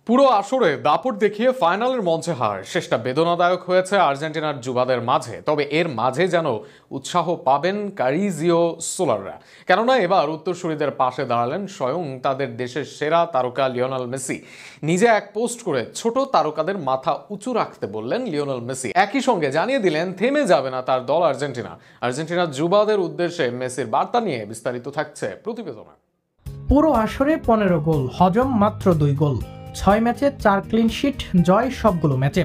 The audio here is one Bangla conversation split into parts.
পুরো আসরে দাপট দেখিয়ে ফাইনালের মঞ্চে হার শেষটা বেদনাদায়ক হয়েছে আর্জেন্টিনার যুবাদের মাঝে। তবে এর মাঝে যেন উৎসাহ পাবেন কারিজিও সোলাররা, কেননা এবার উত্তরসূরিদের পাশে দাঁড়ালেন স্বয়ং তাদের দেশের সেরা তারকা লিওনেল মেসি। নিজে এক পোস্ট করে ছোট তারকাদের মাথা উঁচু রাখতে বললেন লিওনেল মেসি। একই সঙ্গে জানিয়ে দিলেন থেমে যাবে না তার দল আর্জেন্টিনা। আর্জেন্টিনার যুবাদের উদ্দেশ্যে মেসির বার্তা নিয়ে বিস্তারিত থাকছে প্রতিবেদনে। পুরো আসরে 15 গোল, হজম মাত্র 2 গোল, 6 ম্যাচে 4 ক্লিনশিট, জয় সবগুলো ম্যাচে।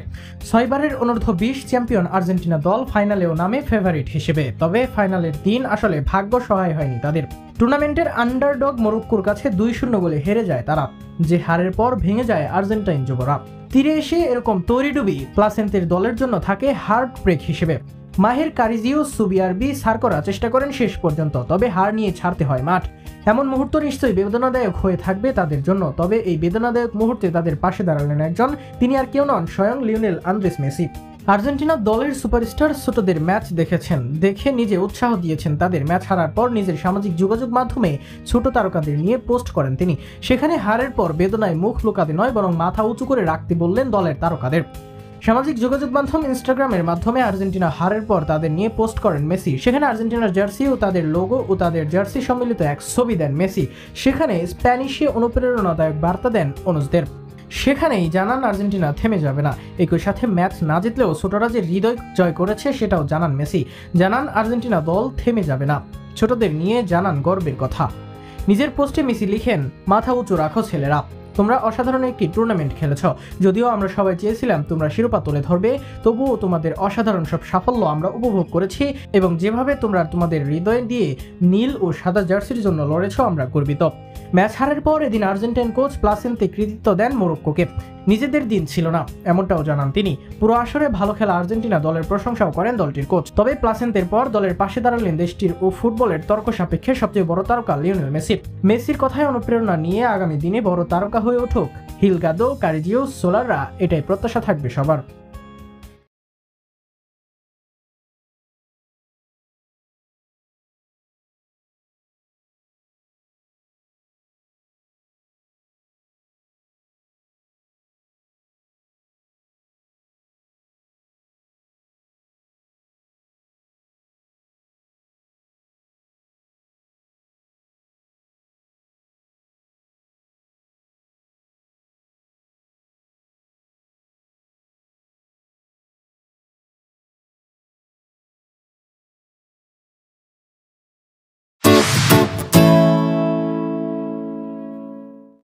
6 বারের অনূর্ধ্ব-20 চ্যাম্পিয়ন আর্জেন্টিনা দল ফাইনালেও নামে ফেভারিট হিসেবে। তবে ফাইনালের দিন আসলে ভাগ্য সহায় হয়নি তাদের। টুর্নামেন্টের আন্ডারডগ মরক্কোর কাছে 2-0 গোলে হেরে যায় তারা, যে হারের পর ভেঙে যায় আর্জেন্টাইন যুবরা। তীরে এসে এরকম তড়িডুবি প্লাসেন্তের দলের জন্য থাকে হার্ট ব্রেক হিসেবে। মাহের কারিজিও সুবিআরবি সার করার চেষ্টা করেন শেষ পর্যন্ত, তবে হার নিয়ে ছাড়তে হয় মাঠ। এমন মুহূর্ত নিশ্চয়ই বেদনাদায়ক হয়ে থাকবে তাদের জন্য। তবে এই বেদনাদায়ক মুহূর্তে তাদের পাশে দাঁড়ালেন একজন, তিনি আর কেউ নন, স্বয়ং লিওনেল আন্দ্রেস মেসি। আর্জেন্টিনা দলের সুপারস্টার ছোটদের ম্যাচ দেখেছেন, দেখে নিজে উৎসাহ দিয়েছেন তাদের। ম্যাচ হারার পর নিজের সামাজিক যোগাযোগ মাধ্যমে ছোট তারকাদের নিয়ে পোস্ট করেন তিনি। সেখানে হারের পর বেদনায় মুখ লুকাতে নয়, বরং মাথা উঁচু করে রাখতে বললেন দলের তারকাদের। সামাজিক যোগাযোগ মাধ্যম ইনস্টাগ্রামের মাধ্যমে আর্জেন্টিনা হারের পর তাদের নিয়ে পোস্ট করেন মেসি। সেখানে আর্জেন্টিনার জার্সি ও তাদের লোগো ও তাদের জার্সি সম্মিলিত এক ছবি দেন মেসি। সেখানে স্প্যানিশে অনুপ্রেরণাদায়ক বার্তা দেন অনুজদের। সেখানেই জানান আর্জেন্টিনা থেমে যাবে না। একই সাথে ম্যাচ না জিতলেও ছোটরা যে হৃদয় জয় করেছে সেটাও জানান মেসি। জানান আর্জেন্টিনা দল থেমে যাবে না। ছোটদের নিয়ে জানান গর্বের কথা। নিজের পোস্টে মেসি লিখেন, মাথা উঁচু রাখো ছেলেরা, তোমরা অসাধারণ একটি টুর্নামেন্ট খেলেছ। যদিও আমরা সবাই চেয়েছিলাম তোমরা শিরোপা তুলে ধরবে, তবুও তোমাদের অসাধারণ সব সাফল্য আমরা উপভোগ করেছি এবং যেভাবে তোমরা তোমাদের হৃদয় দিয়ে নীল ও সাদা জার্সির জন্য লড়েছ আমরা গর্বিত। ম্যাচ হারের পর এদিন আর্জেন্টাইন কোচ প্লাসেন্তে কৃতিত্ব দেন মরক্কোকে। নিজেদের দিন ছিল না এমনটাও জানান তিনি। পুরো আসরে ভালো খেলা আর্জেন্টিনা দলের প্রশংসাও করেন দলটির কোচ। তবে প্লাসেন্তের পর দলের পাশে দাঁড়ালেন দেশটির ও ফুটবলের তর্ক সাপেক্ষে সবচেয়ে বড় তারকা লিওনেল মেসি। মেসির কথায় অনুপ্রেরণা নিয়ে আগামী দিনে বড় তারকা হয়ে উঠুক হিলগাদো, কারিজিও, সোলাররা, এটাই প্রত্যাশা থাকবে সবার।